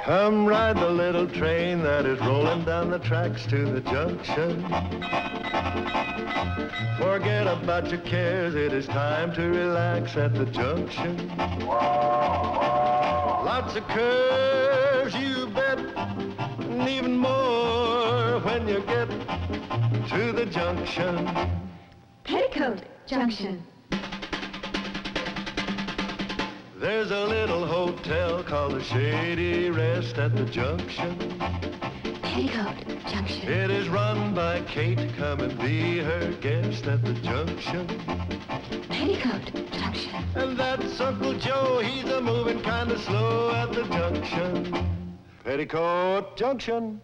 Come ride the little train that is rolling down the tracks to the junction. Forget about your cares, it is time to relax at the junction. Lots of curves, you bet, and even more when you get to the junction. Petticoat Junction. There's a little hotel called the Shady Rest at the junction. Petticoat Junction. It is run by Kate. Come and be her guest at the junction. Petticoat Junction. And that's Uncle Joe. He's a moving kind of slow at the junction. Petticoat Junction.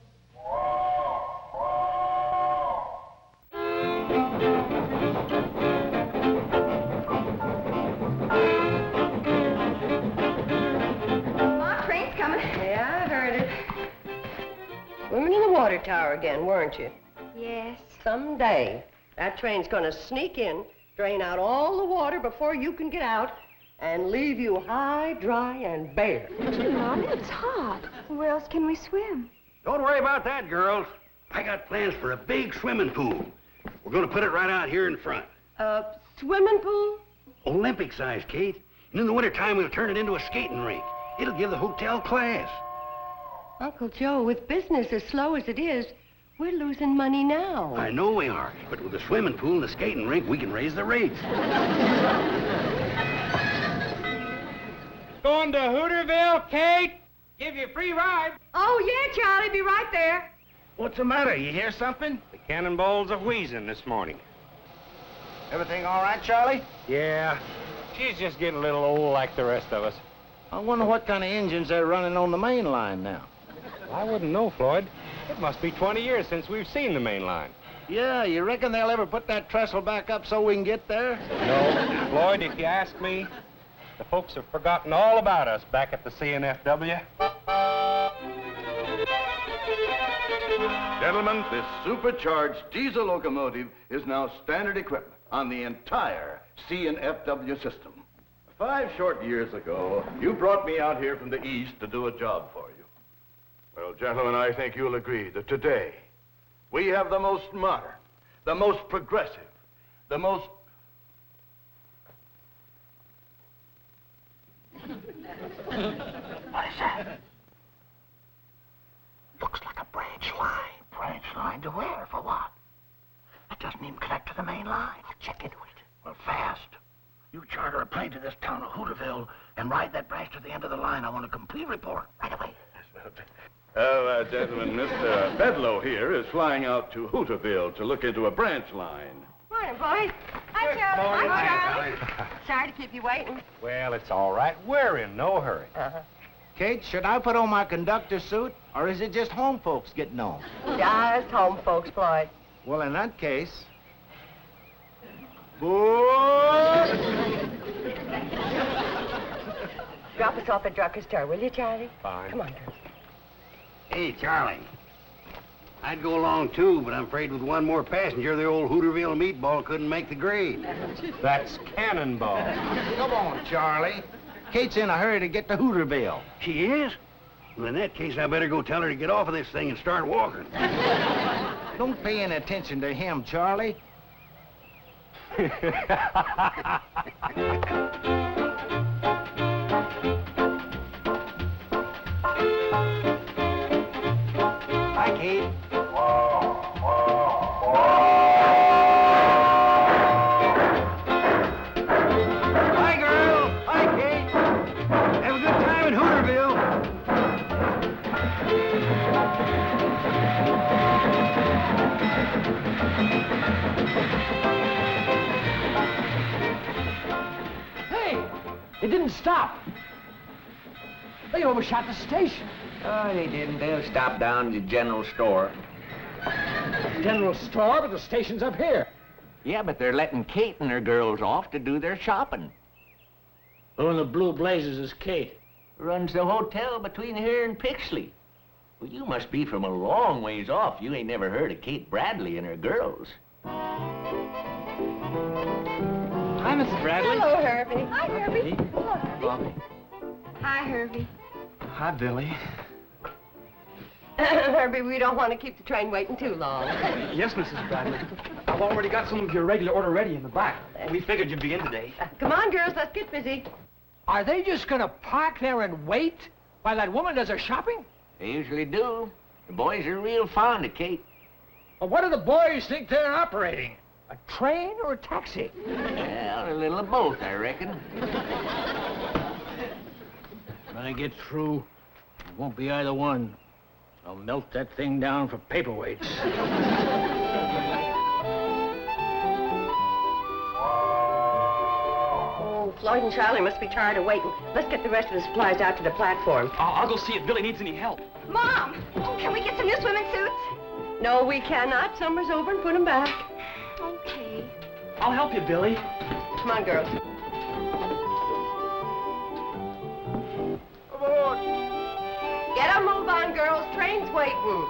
Swimming in the water tower again, weren't you? Yes. Someday, that train's gonna sneak in, drain out all the water before you can get out, and leave you high, dry, and bare. Mommy, it's hot. Where else can we swim? Don't worry about that, girls. I got plans for a big swimming pool. We're gonna put it right out here in front. Swimming pool? Olympic size, Kate. And in the wintertime, we'll turn it into a skating rink. It'll give the hotel class. Uncle Joe, with business as slow as it is, we're losing money now. I know we are, but with the swimming pool and the skating rink, we can raise the rates. Going to Hooterville, Kate? Give you a free ride. Oh, yeah, Charlie, be right there. What's the matter? You hear something? The Cannonballs are wheezing this morning. Everything all right, Charlie? Yeah. She's just getting a little old like the rest of us. I wonder what kind of engines they're running on the main line now. I wouldn't know, Floyd. It must be 20 years since we've seen the main line. Yeah, you reckon they'll ever put that trestle back up so we can get there? No. Floyd, if you ask me, the folks have forgotten all about us back at the CNFW. Gentlemen, this supercharged diesel locomotive is now standard equipment on the entire CNFW system. 5 short years ago, you brought me out here from the east to do a job for you. Well, gentlemen, I think you'll agree that today we have the most modern, the most progressive, the most... What is that? Looks like a branch line. Branch line to where? For what? It doesn't even connect to the main line. I'll check into it. Well, fast. You charter a plane to this town of Hooterville and ride that branch to the end of the line. I want a complete report right away. Well, gentlemen, Mr. Bedlow here is flying out to Hooterville to look into a branch line. Morning, boys. Hi, Charlie. Hi, Charlie. Sorry to keep you waiting. Well, it's all right. We're in no hurry. Kate, should I put on my conductor suit, or is it just home folks getting on? Just home folks, Floyd. Well, in that case... Boy! Drop us off at Drucker's Stir, will you, Charlie? Fine. Come on, girls. Hey, Charlie. I'd go along, too, but I'm afraid with one more passenger, the old Hooterville meatball couldn't make the grade. That's Cannonball. Come on, Charlie. Kate's in a hurry to get to Hooterville. She is? Well, in that case, I better go tell her to get off of this thing and start walking. Don't pay any attention to him, Charlie. Hi, Kate. Hi, girl. Hi, Kate. Have a good time in Hooterville. It didn't stop. They overshot the station. Oh, they didn't. They'll stop down at the general store. General store, but the station's up here. Yeah, but they're letting Kate and her girls off to do their shopping. Who in the blue blazes is Kate? Runs the hotel between here and Pixley. Well, you must be from a long ways off. You ain't never heard of Kate Bradley and her girls. Hi, Mrs. Bradley. Hello, Herbie. Hi, Herbie. Hello, Hi, Herbie. Hi, Billy. Herbie, we don't want to keep the train waiting too long. Yes, Mrs. Bradley. I've already got some of your regular order ready in the back. We figured you'd be in today. Come on, girls, let's get busy. Are they just gonna park there and wait while that woman does her shopping? They usually do. The boys are real fond of Kate. Well, what do the boys think they're operating? A train or a taxi? Well, a little of both, I reckon. When I get through, it won't be either one. I'll melt that thing down for paperweights. Oh, Floyd and Charlie must be tired of waiting. Let's get the rest of the supplies out to the platform. I'll go see if Billy needs any help. Mom, can we get some new swimming suits? No, we cannot. Summer's over and put them back. Okay. I'll help you, Billy. Come on, girls. Aboard! Get a move on, girls. Train's waiting.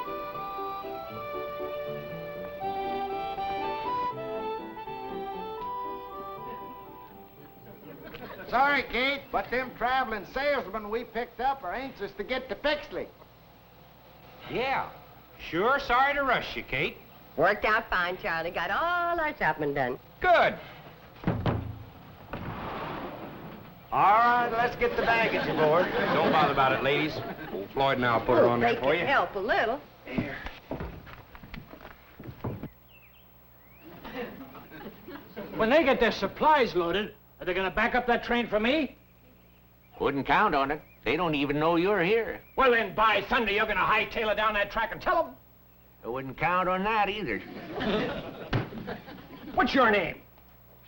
Sorry, Kate, but them traveling salesmen we picked up are anxious to get to Pixley. Yeah. Sure sorry to rush you, Kate. Worked out fine, Charlie. Got all our shopping done. Good. All right, let's get the baggage aboard. Don't bother about it, ladies. Old Floyd and I'll put her on there for you. They can help a little. When they get their supplies loaded, are they gonna back up that train for me? Wouldn't count on it. They don't even know you're here. Well, then, by thunder, you're gonna hightail it down that track and tell them. I wouldn't count on that either. What's your name?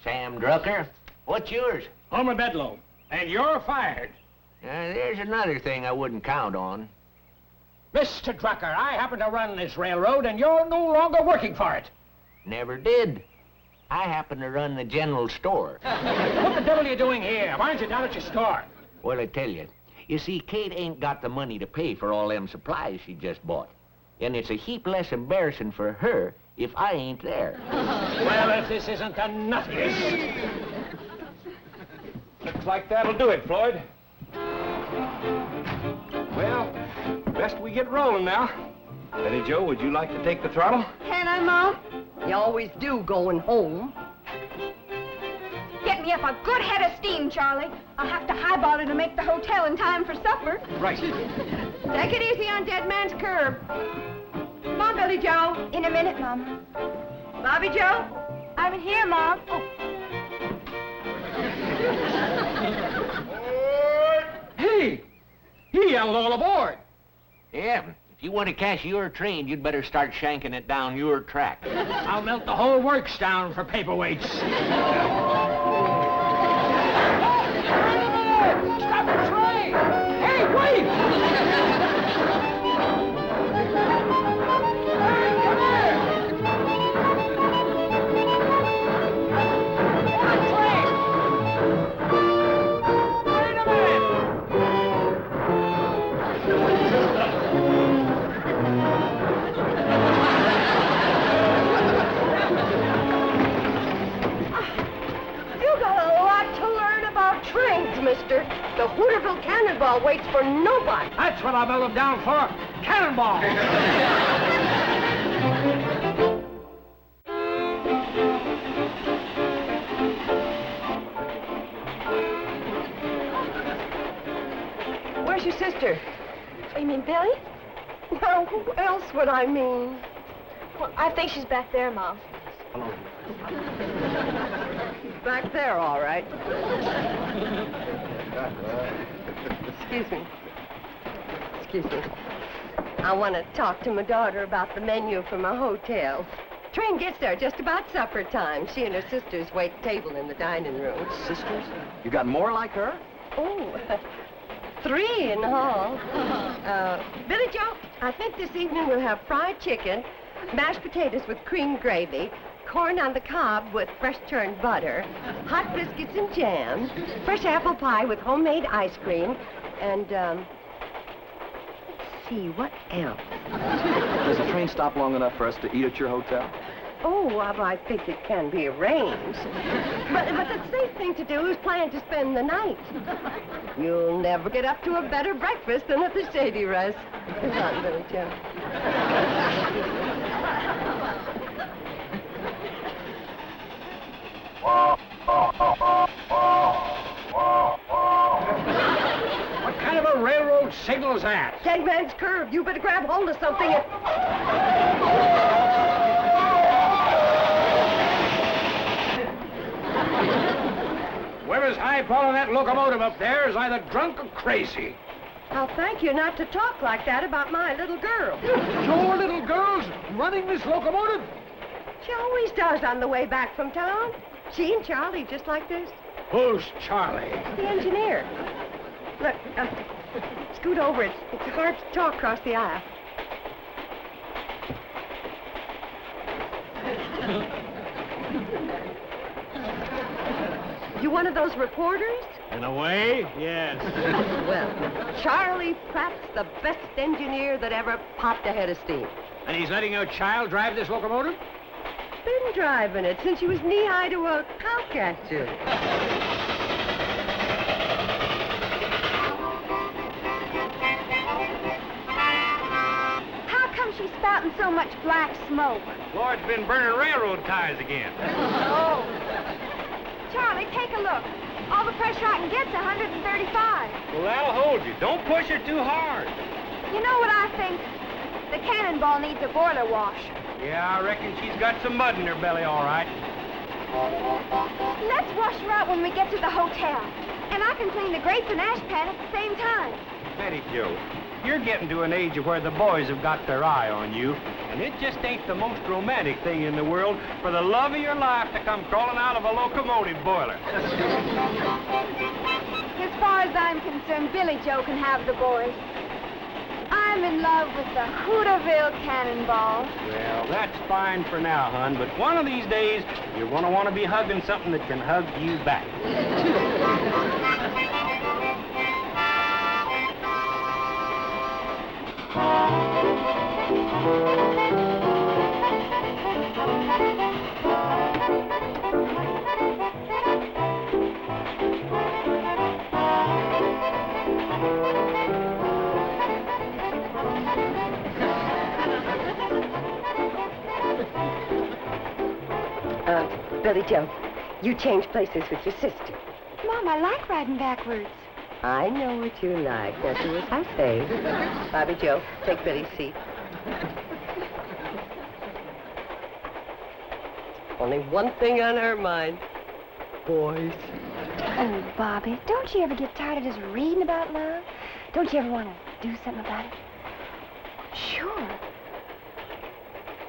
Sam Drucker. What's yours? Homer Bedlow. And you're fired. There's another thing I wouldn't count on. Mr. Drucker, I happen to run this railroad, and you're no longer working for it. Never did. I happen to run the general store. What the devil are you doing here? Why aren't you down at your store? Well, I tell you. You see, Kate ain't got the money to pay for all them supplies she just bought. And it's a heap less embarrassing for her if I ain't there. Well, if this isn't the nuttiest. Looks like that'll do it, Floyd. Well, best we get rolling now. Betty Jo, would you like to take the throttle? Can I, Mom? You always do going home. Get me up a good head of steam, Charlie. I'll have to highball it to make the hotel in time for supper. Right. Take it easy on Dead Man's Curve. Come on, Billy Joe. In a minute, Mama. Bobby Joe. I'm in here, Mom. Oh. Hey! He yelled all aboard. Yeah, if you want to cash your train, you'd better start shanking it down your track. I'll melt the whole works down for paperweights. Stop the train! Hey, wait! Hey, come here! Hold the train! Wait a minute! You got a lot to learn about trains, mister. The Hooterville Cannonball waits for nobody. That's what I melt them down for. Cannonball! Where's your sister? You mean Billy? Now, who else would I mean? Well, I think she's back there, Mom. Back there, all right. Excuse me. Excuse me. I want to talk to my daughter about the menu for my hotel. Train gets there just about supper time. She and her sisters wait table in the dining room. Sisters? You got more like her? Oh, 3 in all. Billy Joe, I think this evening we'll have fried chicken, mashed potatoes with cream gravy, corn on the cob with fresh churned butter, hot biscuits and jam, fresh apple pie with homemade ice cream, and, let's see, what else? Does the train stop long enough for us to eat at your hotel? Oh, well, I think it can be arranged. But the safe thing to do is plan to spend the night. You'll never get up to a better breakfast than at the Shady Rest. Come on, Billy Joe. What kind of a railroad signal's that? Dead man's curve. You better grab hold of something and... Whoever's high-balling that locomotive up there is either drunk or crazy. I'll thank you not to talk like that about my little girl. Your little girl's running this locomotive? She always does on the way back from town. She and Charlie, just like this. Who's Charlie? The engineer. Look, scoot over. It's hard to talk across the aisle. You one of those reporters? In a way, yes. Well, Charlie Pratt's the best engineer that ever popped a head of steam. And he's letting your child drive this locomotive? Been driving it since she was knee-high to a cowcatcher. How come she's spouting so much black smoke? Lloyd's been burning railroad ties again. Oh. Charlie, take a look. All the pressure I can get's 135. Well, that'll hold you. Don't push her too hard. You know what I think? The Cannonball needs a boiler wash. Yeah, I reckon she's got some mud in her belly, all right. Let's wash her out when we get to the hotel. And I can clean the grates and ash pan at the same time. Betty Joe, you're getting to an age where the boys have got their eye on you, and it just ain't the most romantic thing in the world for the love of your life to come crawling out of a locomotive boiler. As far as I'm concerned, Billy Joe can have the boys. I'm in love with the Hooterville Cannonball. Well, that's fine for now, hon, but one of these days, you're going to want to be hugging something that can hug you back. Billy Joe, you change places with your sister. Mom, I like riding backwards. I know what you like. Now do as I say. Bobby Joe, take Billy's seat. Only one thing on her mind. Boys. Oh, Bobby, don't you ever get tired of just reading about love? Don't you ever want to do something about it? Sure.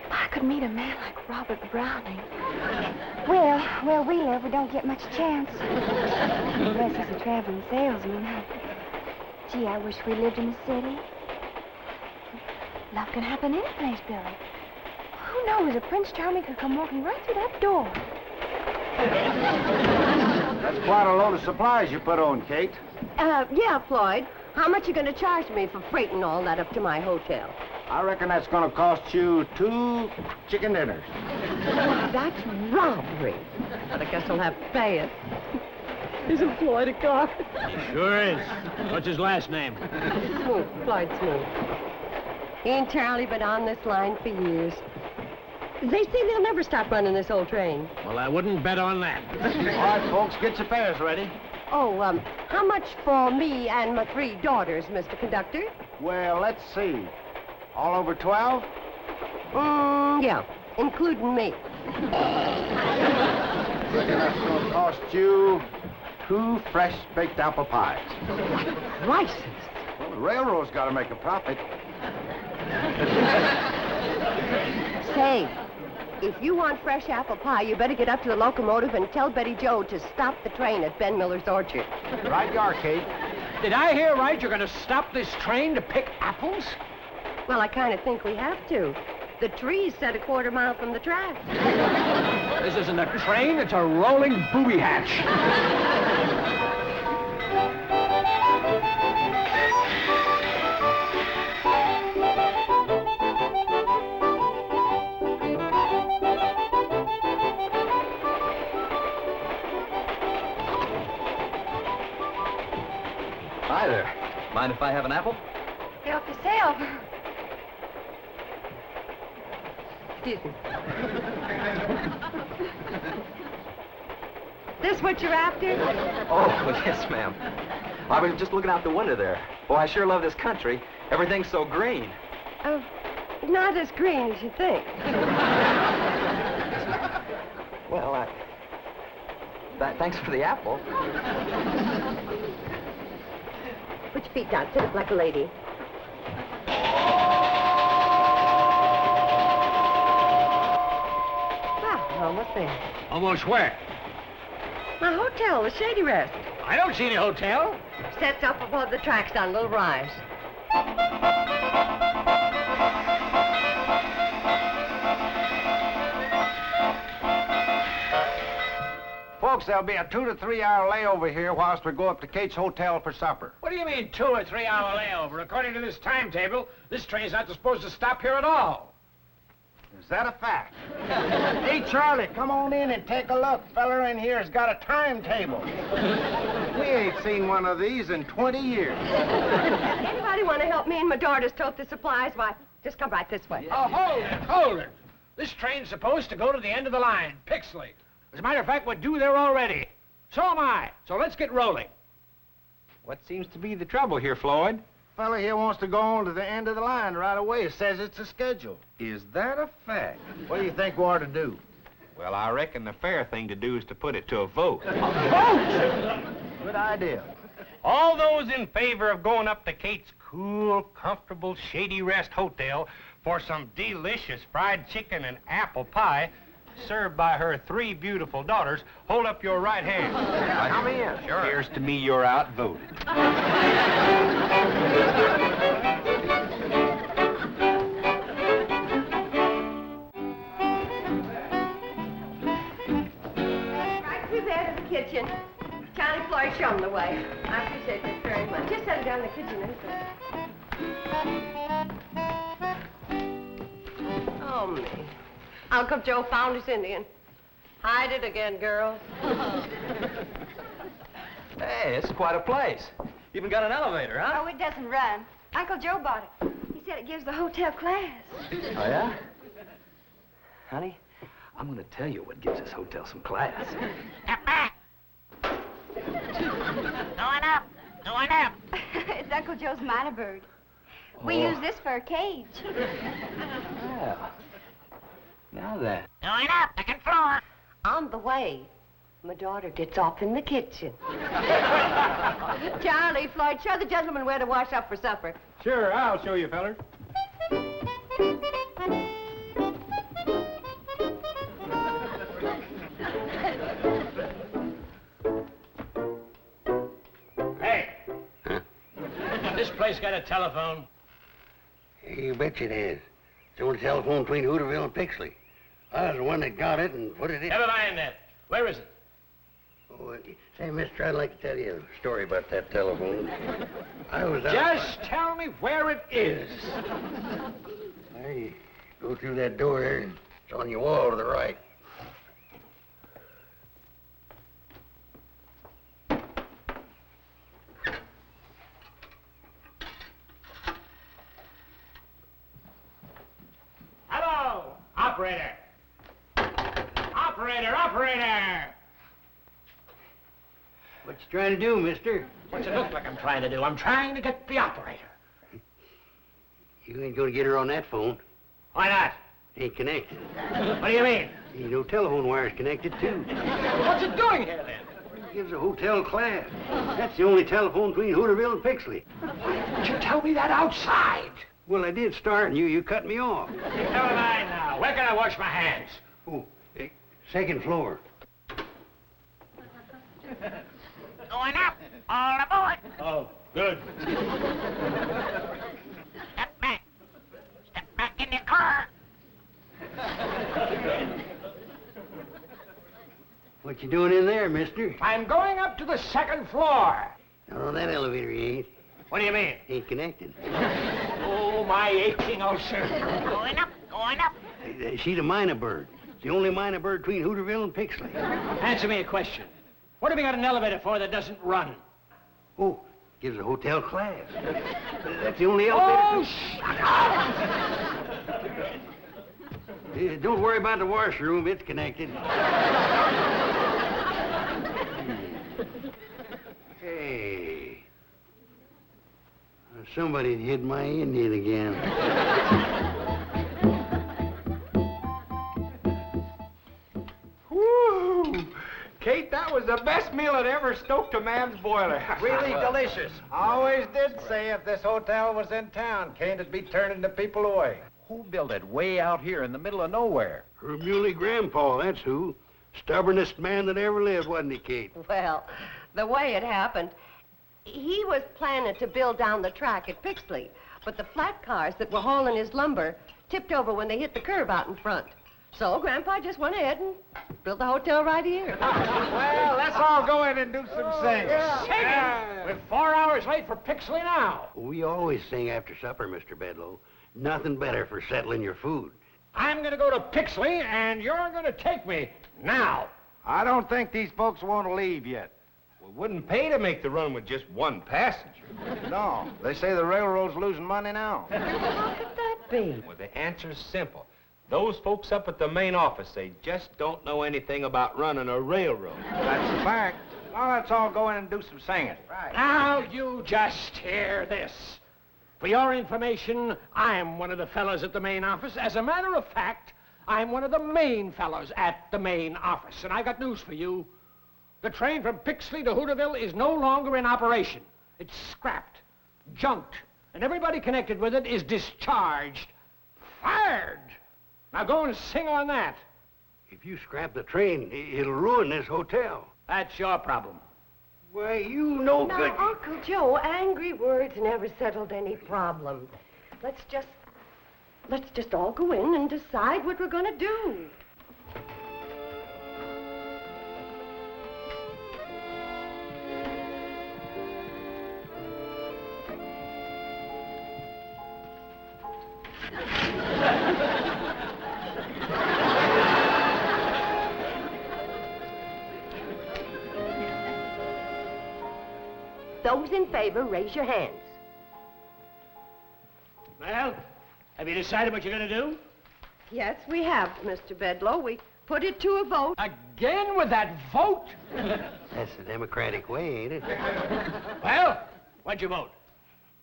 If I could meet a man like Robert Browning. Well, where we live, we don't get much chance. Unless he's a traveling salesman. Gee, I wish we lived in the city. Love can happen any place, Billy. Who knows if Prince Charming could come walking right through that door? That's quite a load of supplies you put on, Kate. Yeah, Floyd. How much you gonna charge me for freighting all that up to my hotel? I reckon that's gonna cost you 2 chicken dinners. That's robbery. But I guess I'll have to pay it. Isn't Floyd a car? Sure is. What's his last name? Smoot, Floyd Smoot. He and Charlie been on this line for years. They say they'll never stop running this old train. Well, I wouldn't bet on that. All right, folks, get your fares ready. Oh, how much for me and my 3 daughters, Mr. Conductor? Well, let's see. All over 12? Yeah, including me. Reckon that's gonna cost you 2 fresh baked apple pies. Prices. Well, the railroad's got to make a profit. Say, if you want fresh apple pie, you better get up to the locomotive and tell Betty Joe to stop the train at Ben Miller's orchard. Right you are, Kate. Did I hear right? You're going to stop this train to pick apples? Well, I kind of think we have to. The tree's set a quarter mile from the track. This isn't a train, it's a rolling booby hatch. Mind if I have an apple? Help yourself. Excuse me. This what you're after? Oh, yes, ma'am. I was just looking out the window there. Boy, I sure love this country. Everything's so green. Oh, not as green as you think. Well, thanks for the apple. Put your feet down. Sit up like a lady. Well, almost there. Almost where? My hotel, the Shady Rest. I don't see any hotel. Sets up above the tracks on a little rise. Folks, there'll be a 2 to 3 hour layover here whilst we go up to Kate's Hotel for supper. What do you mean, 2 or 3 hour layover? According to this timetable, this train's not supposed to stop here at all. Is that a fact? Hey, Charlie, come on in and take a look. Feller in here's got a timetable. We ain't seen one of these in 20 years. Anybody want to help me and my daughter tote the supplies? Why, just come right this way. Oh, hold it. This train's supposed to go to the end of the line, Pixley. As a matter of fact, we're due there already. So am I. So let's get rolling. What seems to be the trouble here, Floyd? Fella here wants to go on to the end of the line right away. It says it's a schedule. Is that a fact? What do you think we ought to do? Well, I reckon the fair thing to do is to put it to a vote. Good idea. All those in favor of going up to Kate's cool, comfortable Shady Rest Hotel for some delicious fried chicken and apple pie served by her 3 beautiful daughters, hold up your right hand. Come in. Sure. Appears to me you're outvoted. Right through there to the kitchen. Johnny Floyd, show 'em the way. I appreciate this very much. Just set it down in the kitchen, Oh, me. Uncle Joe found his Indian. Hide it again, girls. Hey, this is quite a place. Even got an elevator, huh? Oh, it doesn't run. Uncle Joe bought it. He said it gives the hotel class. Oh, yeah? Honey, I'm gonna tell you what gives this hotel some class. Step back. Going up. It's Uncle Joe's minor bird. We use this for a cage. Well, now then. Going up. Second floor. On the way, my daughter gets off in the kitchen. Charlie, Floyd, show the gentleman where to wash up for supper. Sure, I'll show you, fellers. Hey. Huh? This place got a telephone? You bet you it has. It's the only telephone between Hooterville and Pixley. I was the one that got it and put it in. Never mind that. Where is it? Oh, say, mister, I'd like to tell you a story about that telephone. I was out... Just tell me where it is. Hey, go through that door there, and it's on your wall to the right. Hello, operator. Operator! What you trying to do, mister? What's it look like I'm trying to do? I'm trying to get the operator. You ain't gonna get her on that phone. Why not? Ain't connected. What do you mean? Ain't no telephone wires connected, too. What's it doing here, then? It gives a hotel class. That's the only telephone between Hooterville and Pixley. Why didn't you tell me that outside? Well, I did start, and you cut me off. Never mind now. Where can I wash my hands? Oh, second floor. Going up. All aboard. Oh, good. Step back. Step back in your car. What you doing in there, mister? I'm going up to the second floor. No, that elevator you ain't. What do you mean? Ain't connected. Oh, my aching ulcer. Going up. She's a minor bird. The only minor bird between Hooterville and Pixley. Answer me a question. What have you got an elevator for that doesn't run? Oh, Gives the hotel class. That's the only elevator... Oh, shut up! Don't worry about the washroom. It's connected. Hey. Somebody hid my Indian again. Woo! Kate, that was the best meal that ever stoked a man's boiler. Really delicious. I always did say if this hotel was in town, Kane'd be turning the people away. Who built it way out here in the middle of nowhere? Her muley grandpa, that's who. Stubbornest man that ever lived, wasn't he, Kate? Well, the way it happened, he was planning to build down the track at Pixley, but the flat cars that were hauling his lumber tipped over when they hit the curb out in front. So Grandpa just went ahead and built the hotel right here. Well, let's all go in and do some singing. Singing? We're 4 hours late for Pixley now. We always sing after supper, Mr. Bedloe. Nothing better for settling your food. I'm going to go to Pixley, and you're going to take me now. I don't think these folks want to leave yet. We wouldn't pay to make the run with just one passenger. No, they say the railroad's losing money now. How could that be? Well, the answer's simple. Those folks up at the main office, they just don't know anything about running a railroad. That's a fact. Now let's all go in and do some singing. Right. Now you just hear this. For your information, I'm one of the fellows at the main office. As a matter of fact, I'm one of the main fellows at the main office. And I got news for you. The train from Pixley to Hooterville is no longer in operation. It's scrapped, junked, and everybody connected with it is discharged, fired. Now go and sing on that. If you scrap the train, it'll ruin this hotel. That's your problem. Why, you know Now, good... Uncle Joe, angry words never settled any problem. Let's just all go in and decide what we're gonna do. Those in favor, raise your hands. Well, have you decided what you're going to do? Yes, we have, Mr. Bedloe. We put it to a vote. Again with that vote? That's the Democratic way, ain't it? Well, what'd you vote?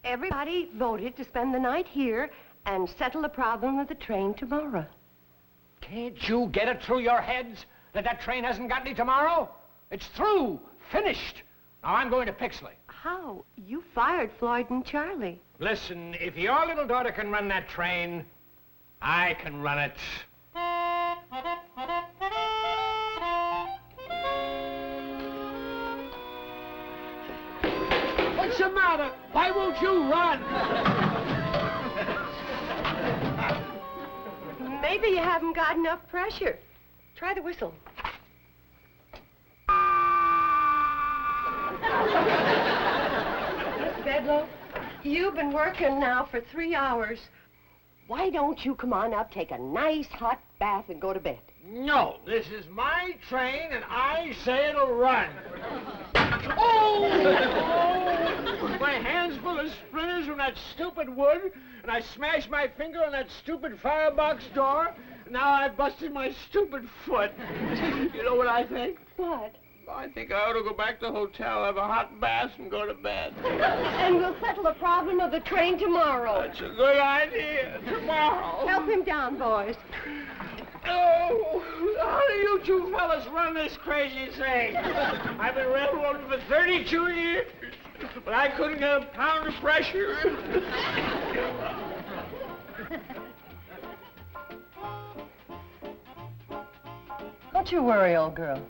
Everybody voted to spend the night here and settle the problem with the train tomorrow. Can't you get it through your heads that that train hasn't got any tomorrow? It's through, finished. Now I'm going to Pixley. How? You fired Floyd and Charlie. Listen, if your little daughter can run that train, I can run it. What's the matter? Why won't you run? Maybe you haven't got enough pressure. Try the whistle. Miss Bedloe, you've been working now for 3 hours. Why don't you come on up, take a nice hot bath, and go to bed? No, this is my train, and I say it'll run. Oh! My hand's full of splinters from that stupid wood, and I smashed my finger on that stupid firebox door. Now I've busted my stupid foot. You know what I think? What? I think I ought to go back to the hotel, have a hot bath, and go to bed. And we'll settle the problem of the train tomorrow. That's a good idea. Tomorrow. Help him down, boys. Oh, how do you two fellas run this crazy thing? I've been railroading for 32 years, but I couldn't get a pound of pressure. Don't you worry, old girl.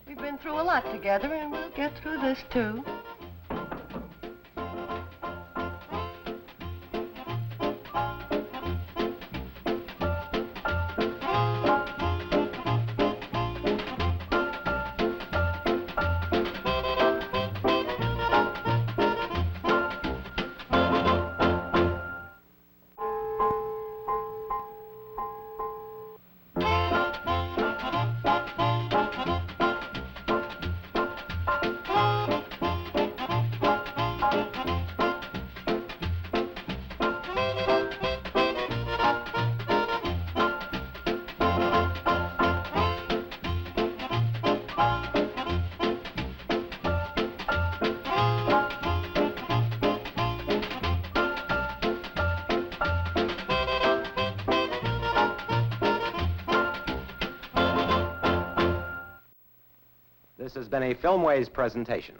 We've been through a lot together, and we'll get through this, too. This has been a Filmways presentation.